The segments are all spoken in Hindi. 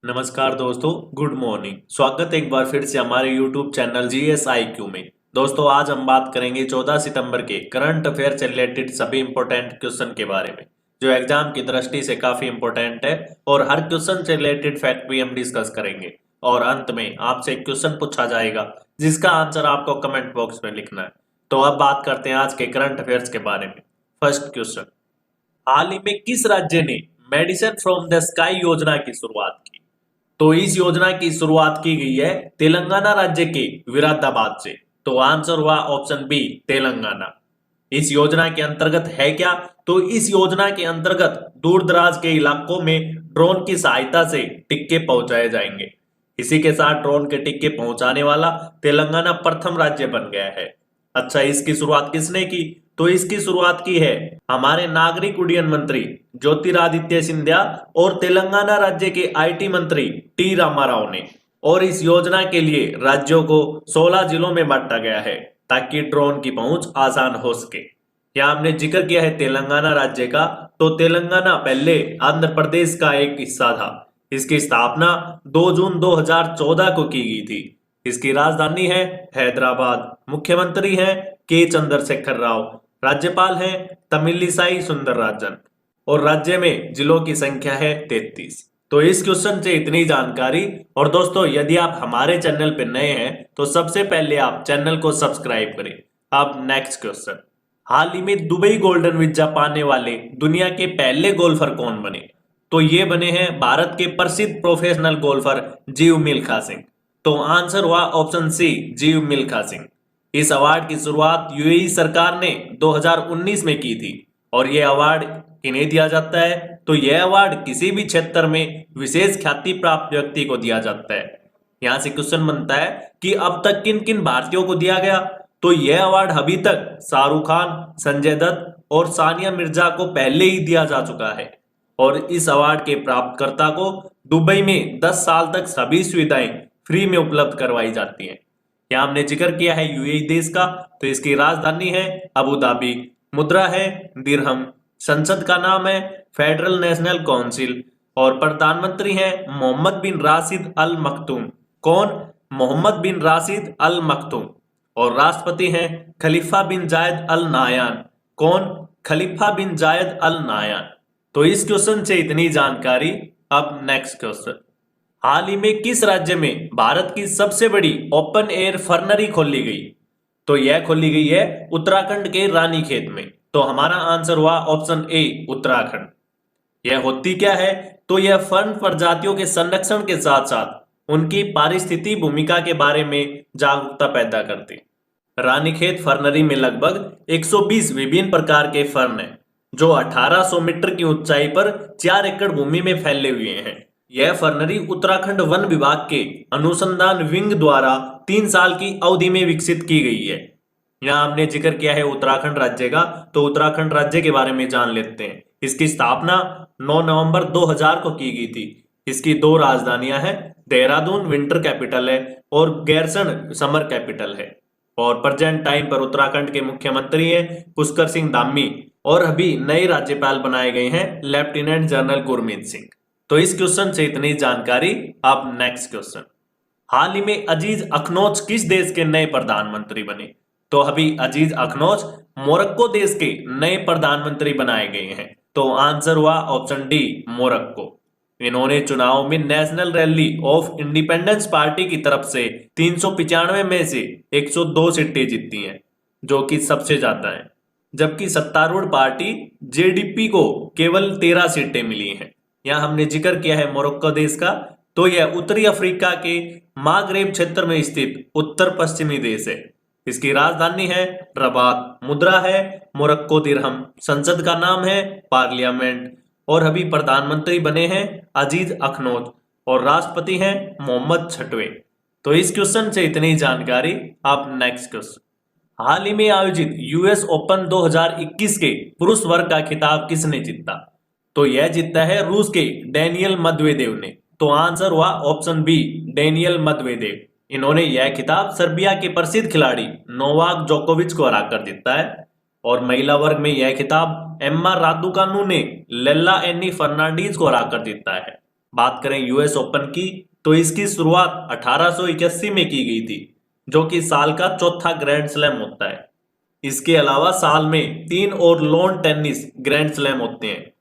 नमस्कार दोस्तों, गुड मॉर्निंग। स्वागत है एक बार फिर से हमारे YouTube चैनल GSIQ में। दोस्तों, आज हम बात करेंगे 14 सितंबर के करंट अफेयर से रिलेटेड सभी इंपॉर्टेंट क्वेश्चन के बारे में, जो एग्जाम की दृष्टि से काफी इंपॉर्टेंट है। और हर क्वेश्चन से रिलेटेड फैक्ट भी हम डिस्कस करेंगे। और अंत में आपसे एक क्वेश्चन पूछा जाएगा जिसका आंसर आपको कमेंट बॉक्स में लिखना है। तो अब बात करते हैं आज के करंट अफेयर्स के बारे में। फर्स्ट क्वेश्चन, हाल ही में किस राज्य ने मेडिसिन फ्रॉम द स्काई योजना की शुरुआत की? तो इस योजना की शुरुआत की गई है तेलंगाना राज्य के विरादाबाद से। तो आंसर हुआ ऑप्शन बी, तेलंगाना। इस योजना के अंतर्गत है क्या? तो इस योजना के अंतर्गत दूर दराज के इलाकों में ड्रोन की सहायता से टिक्के पहुंचाए जाएंगे। इसी के साथ ड्रोन के टिक्के पहुंचाने वाला तेलंगाना प्रथम राज्य बन गया है। अच्छा, इसकी शुरुआत किसने की? तो इसकी शुरुआत की है हमारे नागरिक उड्डयन मंत्री ज्योतिरादित्य सिंधिया और तेलंगाना राज्य के आईटी मंत्री टी रामाराव ने। और इस योजना के लिए राज्यों को 16 जिलों में बांटा गया है ताकि ड्रोन की पहुंच आसान हो सके। यहाँ हमने जिक्र किया है तेलंगाना राज्य का। तो तेलंगाना पहले आंध्र प्रदेश का एक हिस्सा था। इसकी स्थापना 2 जून 2014 को की गई थी। इसकी राजधानी है हैदराबाद। मुख्यमंत्री हैं के चंद्रशेखर राव। राज्यपाल हैं तमिलिसाई सुंदरराजन। और राज्य में जिलों की संख्या है 33। तो इस क्वेश्चन से इतनी जानकारी। और दोस्तों, यदि आप हमारे चैनल पर नए हैं तो सबसे पहले आप चैनल को सब्सक्राइब करें। अब नेक्स्ट क्वेश्चन, हाल ही में दुबई गोल्डन वीजा पाने वाले दुनिया के पहले गोल्फर कौन बने? तो ये बने हैं भारत के प्रसिद्ध प्रोफेशनल गोल्फर जीव मिल्खा सिंह। तो आंसर हुआ ऑप्शन सी, जीव मिल्खा सिंह। इस अवार्ड की शुरुआत यूएई सरकार ने 2019 में की थी। और यह अवार्ड किन्हें दिया जाता है? तो यह अवार्ड किसी भी क्षेत्र में विशेष ख्याति प्राप्त व्यक्ति को दिया जाता है। यहाँ से क्वेश्चन बनता है कि अब तक किन किन भारतीयों को दिया गया? तो यह अवार्ड अभी तक शाहरुख खान, संजय दत्त और सानिया मिर्जा को पहले ही दिया जा चुका है। और इस अवार्ड के प्राप्तकर्ता को दुबई में 10 साल तक सभी सुविधाएं फ्री में उपलब्ध करवाई जाती हैं। यहाँ हमने जिक्र किया है यूएई देश का। तो इसकी राजधानी है अबू धाबी। मुद्रा है दिरहम। संसद का नाम है फेडरल नेशनल काउंसिल। और प्रधानमंत्री हैं मोहम्मद बिन राशिद अल मखतूम। कौन? मोहम्मद बिन राशिद अल मखतूम। और राष्ट्रपति हैं खलीफा बिन जायद अल नायान। कौन? खलीफा बिन जायद अल नायान। तो इस क्वेश्चन से इतनी जानकारी। अब नेक्स्ट क्वेश्चन, हाल ही में किस राज्य में भारत की सबसे बड़ी ओपन एयर फर्नरी खोली गई? तो यह खोली गई है उत्तराखंड के रानीखेत में। तो हमारा आंसर हुआ ऑप्शन ए, उत्तराखंड। यह होती क्या है? तो यह फर्न प्रजातियों के संरक्षण के साथ साथ उनकी पारिस्थितिकी भूमिका के बारे में जागरूकता पैदा करती। रानीखेत फर्नरी में लगभग 120 विभिन्न प्रकार के फर्न हैं, जो 1800 मीटर की ऊंचाई पर 4 एकड़ भूमि में फैले हुए हैं। यह फर्नरी उत्तराखंड वन विभाग के अनुसंधान विंग द्वारा 3 साल की अवधि में विकसित की गई है। यहाँ हमने जिक्र किया है उत्तराखंड राज्य का। तो उत्तराखंड राज्य के बारे में जान लेते हैं। इसकी स्थापना 9 नवंबर 2000 को की गई थी। इसकी 2 राजधानियां हैं, देहरादून विंटर कैपिटल है और गैरसैंण समर कैपिटल है। और प्रेजेंट टाइम पर उत्तराखंड के मुख्यमंत्री हैं पुष्कर सिंह धामी। और अभी नए राज्यपाल बनाए गए हैं लेफ्टिनेंट जनरल गुरमीत सिंह। तो इस क्वेश्चन से इतनी जानकारी। अब नेक्स्ट क्वेश्चन, हाल ही में अजीज अखनौच किस देश के नए प्रधानमंत्री बने? तो अभी अजीज अखनौच मोरक्को देश के नए प्रधानमंत्री बनाए गए हैं। तो आंसर हुआ ऑप्शन डी, मोरक्को। इन्होंने चुनाव में national rally of independence party की तरफ से 395 में से 102 सीटें जीती हैं, जो कि सबसे ज्यादा है। जबकि सत्तारूढ़ पार्टी जेडीपी को केवल 13 सीटें मिली हैं। यहाँ हमने जिक्र किया है मोरक्को देश का। तो यह उत्तरी अफ्रीका के मागरेब क्षेत्र में स्थित उत्तर पश्चिमी देश है। इसकी राजधानी है रबात। मुद्रा है मोरक्को दिरहम। संसद का नाम है पार्लियामेंट। और अभी प्रधानमंत्री बने हैं अजीज अखनौच। और राष्ट्रपति हैं मोहम्मद छठवें। तो इस क्वेश्चन से इतनी जानकारी। अब नेक्स्ट क्वेश्चन, हाल ही में आयोजित यूएस ओपन 2021 के पुरुष वर्ग का खिताब किसने जीता? तो यह जीता है रूस के डेनियल मेदवेदेव ने। तो आंसर हुआ ऑप्शन बी, डेनियल मेदवेदेव। इन्होंने यह खिताब सर्बिया के प्रसिद्ध खिलाड़ी नोवाक जोकोविच को हराकर जीता है। और महिला वर्ग में यह खिताब एम्मा रादुकानु ने लेला एनी फर्नांडीज को हराकर जीता है। बात करें यूएस ओपन की तो इसकी शुरुआत 1881 में की गई थी, जो कि साल का चौथा ग्रैंड स्लैम होता है। इसके अलावा साल में 3 और लॉन टेनिस ग्रैंड स्लैम होते हैं,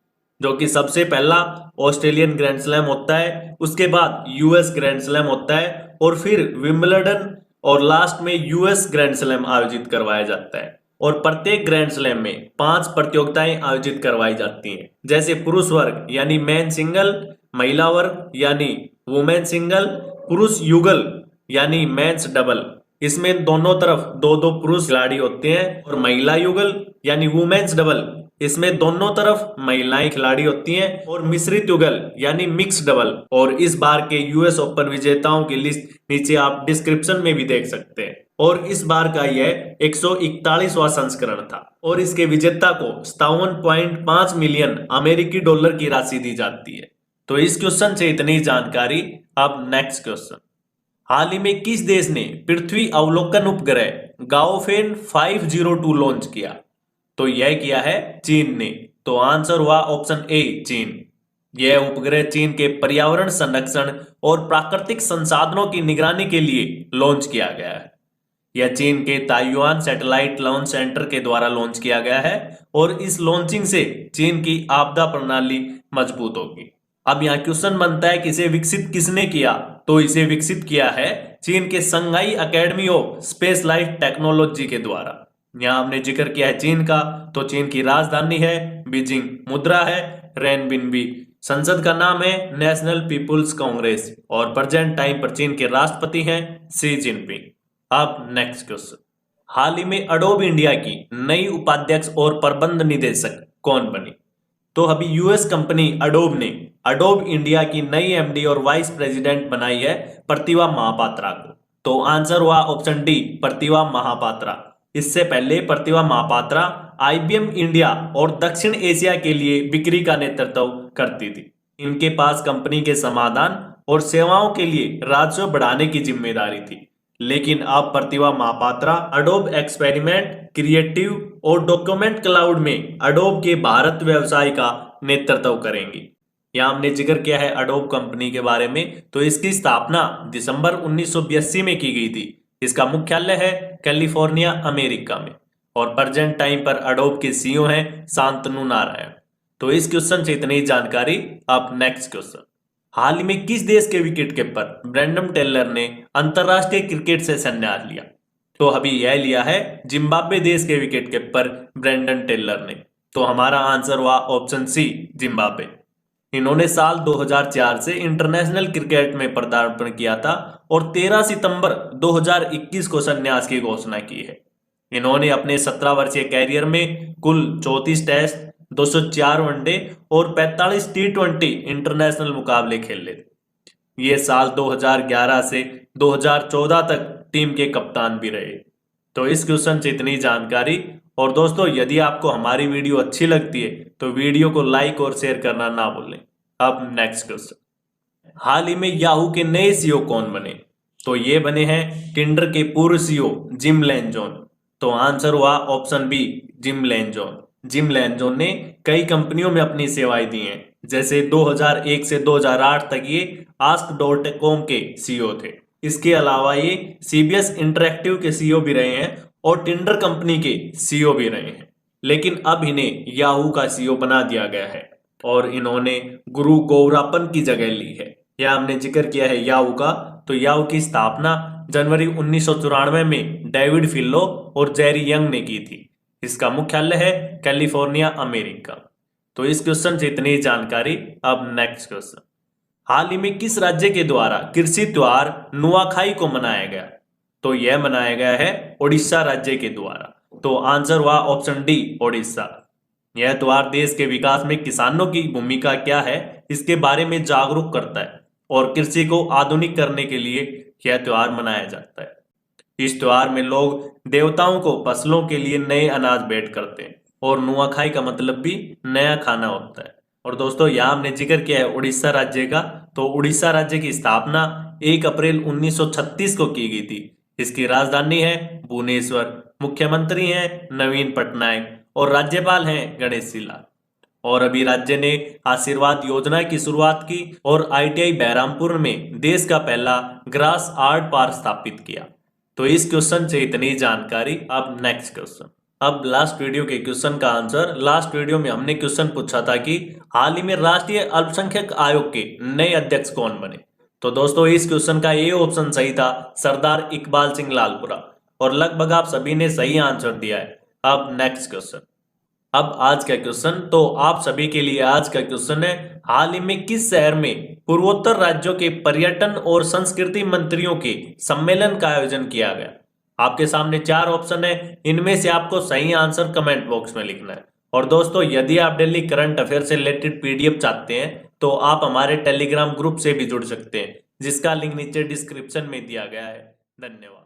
जो कि सबसे पहला ऑस्ट्रेलियन ग्रैंड स्लैम होता है, उसके बाद यूएस ग्रैंड स्लैम होता है और फिर विंबलडन और लास्ट में यूएस ग्रैंड स्लैम आयोजित करवाया जाता है। और प्रत्येक ग्रैंड स्लैम में 5 प्रतियोगिताएं आयोजित करवाई जाती हैं, जैसे पुरुष वर्ग यानी मैन सिंगल, महिला वर्ग यानी वुमेन सिंगल, पुरुष युगल यानी मेंस डबल, इसमें दोनों तरफ दो दो पुरुष खिलाड़ी होते हैं, और महिला युगल यानी वुमेन्स डबल, इसमें दोनों तरफ महिलाएं खिलाड़ी होती हैं, और मिश्रित युगल यानी मिक्स डबल। और इस बार के यूएस ओपन विजेताओं की लिस्ट नीचे आप डिस्क्रिप्शन में भी देख सकते हैं। और इस बार का यह 141वां संस्करण था और इसके विजेता को 57.5 मिलियन अमेरिकी डॉलर की राशि दी जाती है। तो इस क्वेश्चन से इतनी जानकारी। अब नेक्स्ट क्वेश्चन, हाल ही में किस देश ने पृथ्वी अवलोकन उपग्रह गाओफेन 502 लॉन्च किया? तो यह किया है चीन ने। तो आंसर हुआ ऑप्शन ए चीन। यह उपग्रह चीन के पर्यावरण संरक्षण और प्राकृतिक संसाधनों की निगरानी के लिए लॉन्च किया गया है। यह चीन के ताइवान सैटेलाइट लॉन्च सेंटर के द्वारा लॉन्च किया गया है और इस लॉन्चिंग से चीन की आपदा प्रणाली मजबूत होगी। अब यहाँ क्वेश्चन बनता है कि इसे विकसित किसने किया? तो इसे विकसित किया है चीन के Shanghai academy of space life technology के द्वारा। यहाँ हमने जिक्र किया है चीन का, तो चीन की राजधानी है बीजिंग, मुद्रा है रेनबिनबी, संसद का नाम है नेशनल पीपुल्स कांग्रेस और प्रेजेंट टाइम पर चीन के राष्ट्रपति हैं शी जिनपिंग। अब नेक्स्ट क्वेश्चन, हाल ही में अडोब इंडिया की नई उपाध्यक्ष और प्रबंध निदेशक कौन बनी? तो अभी यूएस कंपनी अडोब ने अडोब इंडिया की नई एमडी और वाइस प्रेसिडेंट बनाई है प्रतिभा महापात्रा को। तो आंसर हुआ ऑप्शन डी प्रतिभा महापात्रा। इससे पहले प्रतिभा महापात्रा आईबीएम इंडिया और दक्षिण एशिया के लिए बिक्री का नेतृत्व करती थी। इनके पास कंपनी के समाधान और सेवाओं के लिए राजस्व बढ़ाने की जिम्मेदारी थी। लेकिन अब प्रतिभा महापात्रा अडोब एक्सपेरिमेंट, क्रिएटिव और डॉक्यूमेंट क्लाउड में अडोब के भारत व्यवसाय का नेतृत्व करेंगी। यहाँ हमने जिक्र किया है अडोब कंपनी के बारे में। तो इसकी स्थापना दिसंबर 1982 में की गई थी। इसका मुख्यालय है कैलिफोर्निया अमेरिका में और प्रेजेंट टाइम पर अडोब के सीईओ हैं शांतनु नारायण। तो इस क्वेश्चन से इतनी जानकारी। अब नेक्स्ट क्वेश्चन, हाल ही में किस देश के विकेट कीपर ब्रेंडन टेलर ने अंतरराष्ट्रीय क्रिकेट से संन्यास लिया? तो अभी यह लिया है जिम्बाब्वे देश के विकेट कीपर ब्रेंडन टेलर ने। तो हमारा आंसर हुआ ऑप्शन सी जिम्बाब्वे। इन्होंने साल 2004 से इंटरनेशनल क्रिकेट में पदार्पण किया था और 13 सितंबर 2021 को संन्यास की घोषणा की है। इन्होंने अपने 17 वर्षीय कैरियर में कुल 34 टेस्ट, 204 वनडे और 45 टी20 इंटरनेशनल मुकाबले खेले। ये साल 2011 से 2014 तक टीम के कप्तान भी रहे। तो इस क्वेश्चन से इतनी जानकारी। और दोस्तों, यदि आपको हमारी वीडियो अच्छी लगती है तो वीडियो को लाइक और शेयर करना ना भूलें। अब नेक्स्ट क्वेश्चन, हाल ही में याहू के नए सीईओ कौन बने? तो ये बने हैं टिंडर के पूर्व सीईओ जिम लेनजोन। तो आंसर हुआ ऑप्शन बी जिम लेनजोन। जिम लेनजोन ने कई कंपनियों में अपनी सेवाएं दी हैं, जैसे 2001 से 2008 तक ये ask.com के सीईओ थे। इसके अलावा ये सीबीएस इंटरैक्टिव के सीईओ भी रहे हैं और टिंडर कंपनी के सीईओ भी रहे हैं। लेकिन अब इन्हें याहू का सीईओ बना दिया गया है और इन्होंने गुरु गौरापन की जगह ली है। यह हमने जिक्र किया है याहू का। तो याहू की स्थापना जनवरी 1994 में डेविड फिल्लो और जेरी यंग ने की थी। इसका मुख्यालय है कैलिफोर्निया अमेरिका। तो इस क्वेश्चन से इतनी जानकारी। अब नेक्स्ट क्वेश्चन, हाल ही में किस राज्य के द्वारा कृषि त्योहार नुआखाई को मनाया गया? तो यह मनाया गया है ओडिशा राज्य के द्वारा। तो आंसर हुआ ऑप्शन डी ओडिशा। यह त्योहार देश के विकास में किसानों की भूमिका क्या है इसके बारे में जागरूक करता है और कृषि को आधुनिक करने के लिए यह त्योहार मनाया जाता है। इस त्योहार में लोग देवताओं को फसलों के लिए नए अनाज भेंट करते हैं और नुआखाई का मतलब भी नया खाना होता है। और दोस्तों, यहाँ हमने जिक्र किया है उड़ीसा राज्य का। तो उड़ीसा राज्य की स्थापना 1 अप्रैल 1936 को की गई थी। इसकी राजधानी है भुवनेश्वर, मुख्यमंत्री हैं नवीन पटनायक और राज्यपाल हैं गणेशी लाल। और अभी राज्य ने आशीर्वाद योजना की शुरुआत की और ITI बहरामपुर में देश का पहला ग्रास आर्ट पार्क स्थापित किया। तो इस क्वेश्चन से इतनी जानकारी। अब नेक्स्ट क्वेश्चन। अब लास्ट वीडियो के क्वेश्चन का आंसर। लास्ट वीडियो में हमने क्वेश्चन पूछा था कि हाल ही में राष्ट्रीय अल्पसंख्यक आयोग के नए अध्यक्ष कौन बने। तो दोस्तों इस क्वेश्चन का ये ऑप्शन सही था, सरदार इकबाल सिंह लालपुरा, और लगभग आप सभी ने सही आंसर दिया है। अब नेक्स्ट क्वेश्चन। अब आज का क्वेश्चन, तो आप सभी के लिए आज का क्वेश्चन है, हाल ही में किस शहर में पूर्वोत्तर राज्यों के पर्यटन और संस्कृति मंत्रियों के सम्मेलन का आयोजन किया गया। आपके सामने 4 ऑप्शन है, इनमें से आपको सही आंसर कमेंट बॉक्स में लिखना है। और दोस्तों यदि आप डेली करंट अफेयर से रिलेटेड PDF चाहते हैं तो आप हमारे टेलीग्राम ग्रुप से भी जुड़ सकते हैं, जिसका लिंक नीचे डिस्क्रिप्शन में दिया गया है। धन्यवाद।